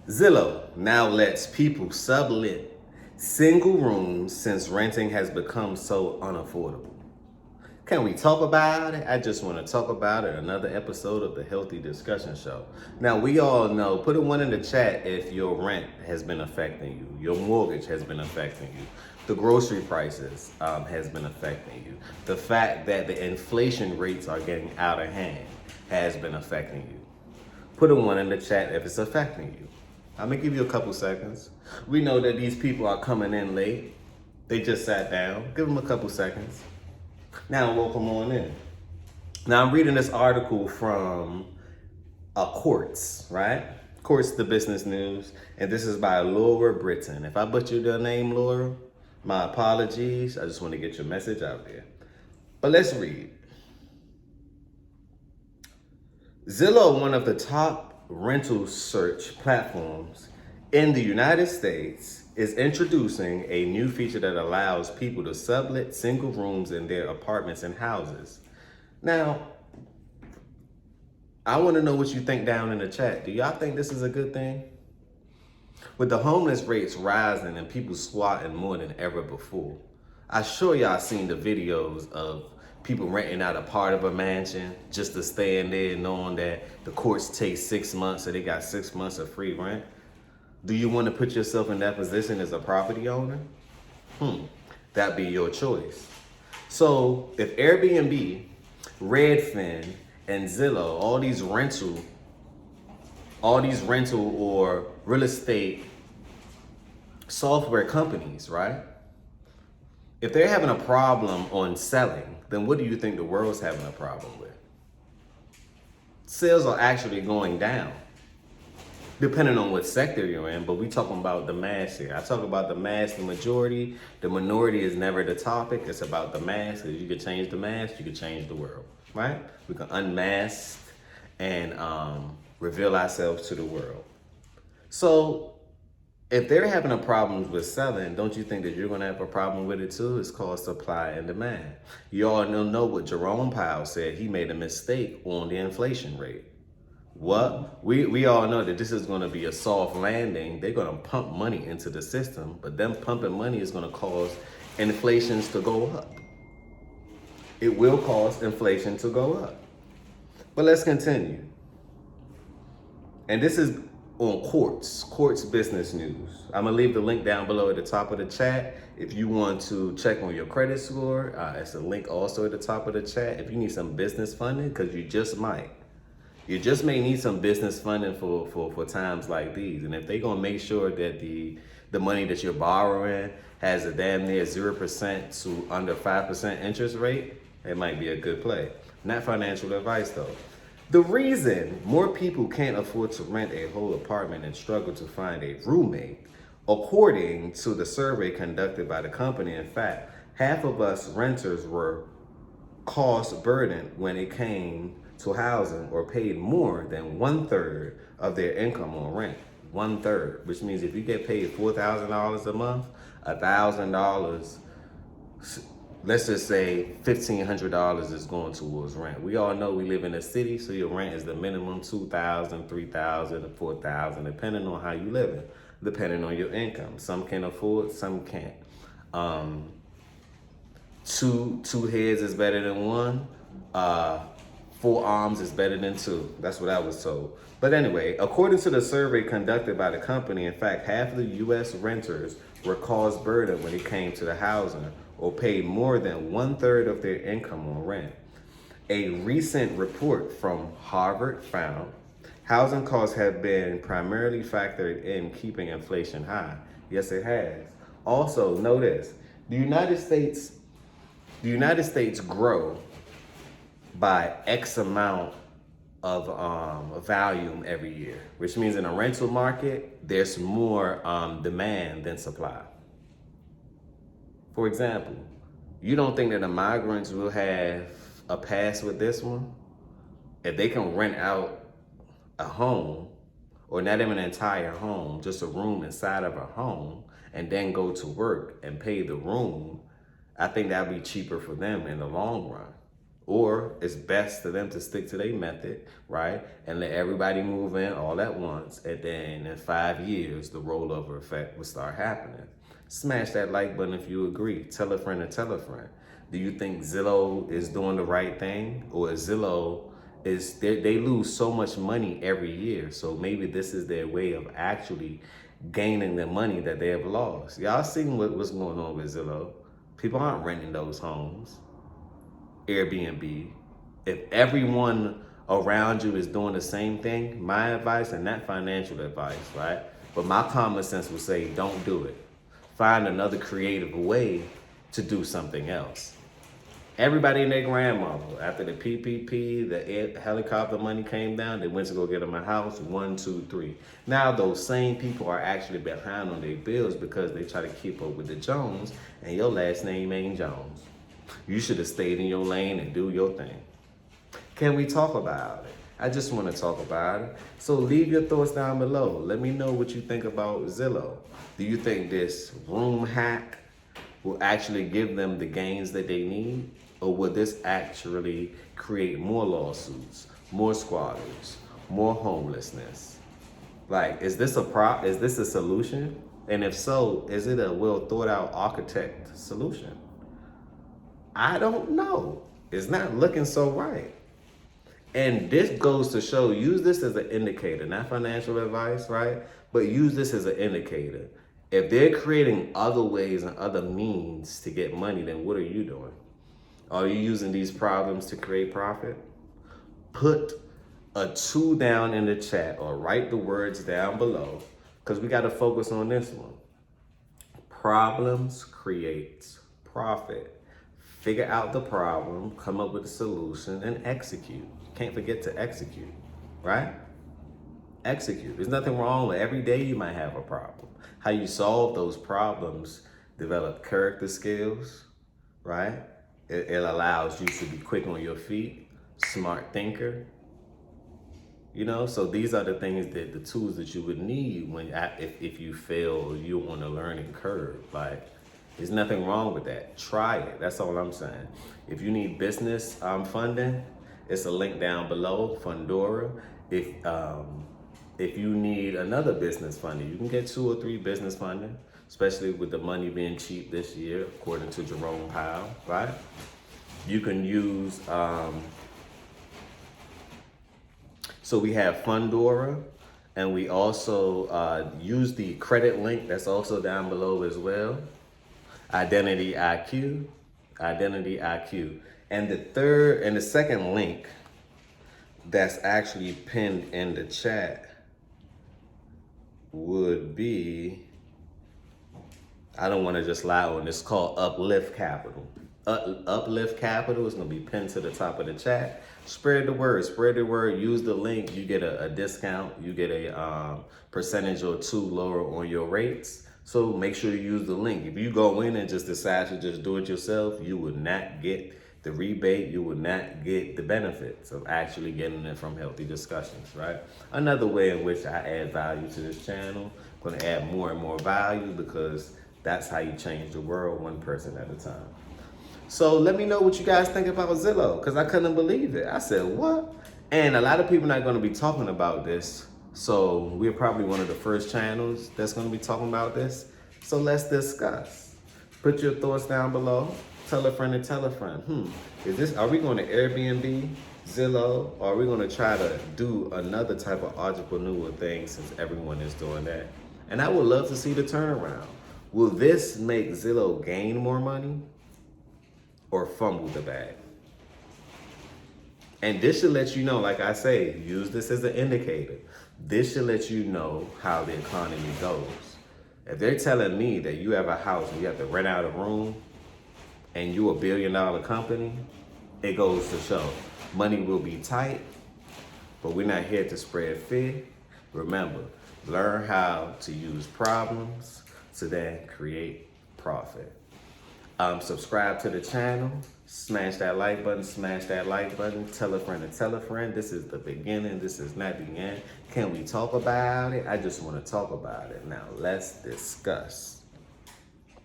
Zillow now lets people sublet single rooms since renting has become so unaffordable. Can we talk about it? I just want to talk about it. Another episode of the Healthy Discussion Show. Now, we all know, put a one in the chat if your rent has been affecting you, your mortgage has been affecting you, the grocery prices has been affecting you, the fact that the inflation rates are getting out of hand has been affecting you. Put a one in the chat if it's affecting you. I'm gonna give you a couple seconds. We know that these people are coming in late. They just sat down. Give them a couple seconds. Now, welcome on in. Now, I'm reading this article from Quartz, right? Quartz, the business news, and this is by Laura Britton. If I butchered your name, Laura, my apologies. I just want to get your message out there. But let's read. Zillow, one of the top rental search platforms in the United States, is introducing a new feature that allows people to sublet single rooms in their apartments and houses. Now, I want to know what you think down in the chat. Do y'all think this is a good thing? With the homeless rates rising and people squatting more than ever before, I'm sure y'all seen the videos of people renting out a part of a mansion just to stay in there knowing that the courts take 6 months, so they got 6 months of free rent. Do you want to put yourself in that position as a property owner? That'd be your choice. So if Airbnb, Redfin, and Zillow, all these rental or real estate software companies, right? If they're having a problem on selling, then what do you think the world's having a problem with? Sales are actually going down, depending on what sector you're in, but we talking about the mass here. I talk about the mass, the majority. The minority is never the topic. It's about the mass, because you can change the mass, you can change the world, right? We can unmask and reveal ourselves to the world. So if they're having a problem with selling, don't you think that you're gonna have a problem with it too? It's called supply and demand. You all know what Jerome Powell said. He made a mistake on the inflation rate. What? We all know that this is gonna be a soft landing. They're gonna pump money into the system, but them pumping money is gonna cause inflations to go up. It will cause inflation to go up. But let's continue. And this is on Quartz Business News. I'm gonna leave the link down below at the top of the chat. If you want to check on your credit score, it's a link also at the top of the chat. If you need some business funding, because you just may need some business funding for times like these. And if they're gonna make sure that the money that you're borrowing has a damn near 0% to under 5% interest rate, it might be a good play. Not financial advice though. The reason more people can't afford to rent a whole apartment and struggle to find a roommate, according to the survey conducted by the company, in fact, half of us renters were cost burdened when it came to housing or paid more than 1/3 of their income on rent. 1/3, which means if you get paid $4,000 a month, $1,000, let's just say $1,500 is going towards rent. We all know we live in a city, so your rent is the minimum $2,000, $3,000, $4,000, depending on how you live, depending on your income. Some can afford, some can't. Two heads is better than one. 4 arms is better than 2. That's what I was told. But anyway, according to the survey conducted by the company, in fact, half of the U.S. renters were cost burdened when it came to the housing or paid more than 1/3 of their income on rent. A recent report from Harvard found housing costs have been primarily factored in keeping inflation high. Yes, it has. Also, notice the United States grow by X amount of volume every year, which means in a rental market, there's more demand than supply. For example, you don't think that the migrants will have a pass with this one? If they can rent out a home, or not even an entire home, just a room inside of a home, and then go to work and pay the room, I think that'd be cheaper for them in the long run. Or it's best for them to stick to their method, right? And let everybody move in all at once. And then in 5 years, the rollover effect will start happening. Smash that like button if you agree. Tell a friend to tell a friend. Do you think Zillow is doing the right thing? Or Zillow is, they lose so much money every year. So maybe this is their way of actually gaining the money that they have lost. Y'all seen what's going on with Zillow. People aren't renting those homes. Airbnb. If everyone around you is doing the same thing, my advice, and not financial advice, right? But my common sense would say, don't do it. Find another creative way to do something else. Everybody and their grandmother, after the PPP, the helicopter money came down, they went to go get them a house, 1, 2, 3. Now those same people are actually behind on their bills because they try to keep up with the Jones, and your last name ain't Jones. You should have stayed in your lane and do your thing. Can we talk about it? I just want to talk about it. So leave your thoughts down below. Let me know what you think about Zillow. Do you think this room hack will actually give them the gains that they need? Or will this actually create more lawsuits, more squatters, more homelessness? Like, is this a solution? And if so, is it a well thought out architect solution? I don't know. It's not looking so right. And this goes to show, use this as an indicator, not financial advice, right? But use this as an indicator. If they're creating other ways and other means to get money, then what are you doing? Are you using these problems to create profit? Put a 2 down in the chat or write the words down below, because we got to focus on this one. Problems create profit. Figure out the problem, come up with a solution, and execute. Can't forget to execute, right? Execute. There's nothing wrong with every day you might have a problem. How you solve those problems, develop character skills, right? It allows you to be quick on your feet, smart thinker. You know, so these are the things that the tools that you would need when if you fail or you're on a learning curve. Like, there's nothing wrong with that. Try it. That's all I'm saying. If you need business funding, it's a link down below, Fundora. If you need another business funding, you can get 2 or 3 business funding, especially with the money being cheap this year, according to Jerome Powell, right? You can use, so we have Fundora, and we also use the credit link that's also down below as well. Identity IQ. And the second link that's actually pinned in the chat would be, I don't want to just lie on this, called Uplift Capital. Uplift Capital is going to be pinned to the top of the chat. Spread the word, use the link. You get a discount, you get a percentage or 2 lower on your rates. So make sure you use the link. If you go in and just decide to just do it yourself, you would not get the rebate, you would not get the benefits of actually getting it from Healthy Discussions, right? Another way in which I add value to this channel. I'm gonna add more and more value, because that's how you change the world, one person at a time. So let me know what you guys think about Zillow, because I couldn't believe it. I said, what? And a lot of people are not gonna be talking about this. So we're probably one of the first channels that's going to be talking about this. So let's discuss. Put your thoughts down below. Tell a friend and tell a friend. Are we going to Airbnb, Zillow, or are we going to try to do another type of entrepreneur thing, since everyone is doing that? And I would love to see the turnaround. Will this make Zillow gain more money or fumble the bag? And this should let you know, like I say, use this as an indicator. This should let you know how the economy goes. If they're telling me that you have a house and you have to rent out a room and you're $1 billion company, it goes to show money will be tight, but we're not here to spread fear. Remember, learn how to use problems to then create profit. Subscribe to the channel, smash that like button, tell a friend and tell a friend. This is the beginning, this is not the end. Can we talk about it? I just want to talk about it. Now let's discuss.